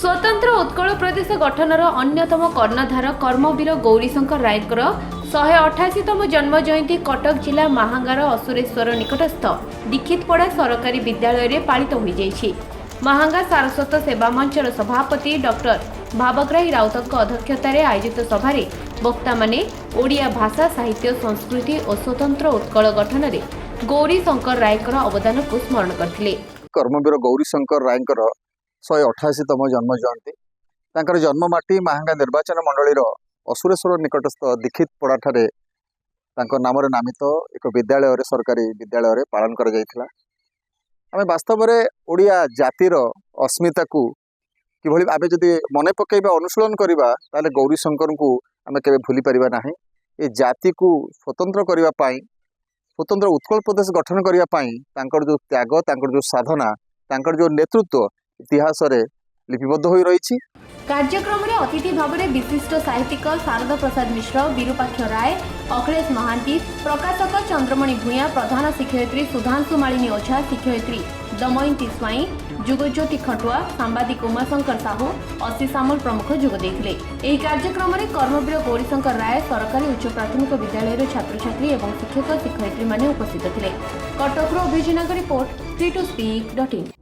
स्वतंत्र उत्कल प्रदेश गठनर अन्यतम कर्णधार कर्मवीर गौरीशंकर रायकर 188तम जन्म जयंती कटक जिला महांगार असुरेश्वर निकटस्थ दीक्षितपड़ा सरकारी विद्यालय में पालित हो जाइछि। महांगा सारस्वत सेवा मंचर सभापति डॉक्टर भावग्राही राउतଙ୍କ अध्यक्षतार आयोजित सभारे वक्ता माने ओडिया भाषा साहित्य संस्कृति और स्वतंत्र उत्कल गठन में गौरीशंकर रायकर अवदान को स्मरण करथिले। कर्मवीर गौरीशंकर रायकर 188तम जन्म जयंती तांकर जन्ममाटी महांगा निर्वाचन मंडलीर असुरेश्वर निकटस्थ दीक्षितपड़ा ठारे तांकर नाम नामित एक विद्यालय सरकारी विद्यालय पालन कर जाइथिला। आमे वास्तव में ओडिया जातिर अस्मिता को किभली आमे जदि मने पकेबा अनुशीलन करिबा ताले गौरीशंकर को आमे केबे भूली परिबा नाही। ए जाति को स्वतंत्र करिबा पाई स्वतंत्र उत्कल प्रदेश गठन करिबा पाई तांकर जो त्याग तांकर जो साधना तांकर जो नेतृत्व इतिहास रे लिपिबद्ध होई रहिछि। कार्यक्रम में अतिथि भाव में विशिष्ट साहित्यिक शारदा प्रसाद मिश्र, विरूपाक्ष राय, अखिलेश महांती, प्रकाशक चंद्रमणि भूया, प्रधान शिक्षयित्री सुधांशु मालिनी ओझा, शिक्षयित्री दमयंती स्वाई, जुगज्योति खटुआ, सांबादिक उमाशंकर साहू, असी सामल प्रमुख जोग देथिले। एही कार्यक्रम में कर्मवीर गौरीशंकर राय सरकारी उच्च प्राथमिक विद्यालय छात्र छात्री और शिक्षक शिक्षयित्री माने उपस्थित थिले। कटकरो अभिजिनाग रिपोर्ट free2speak.in।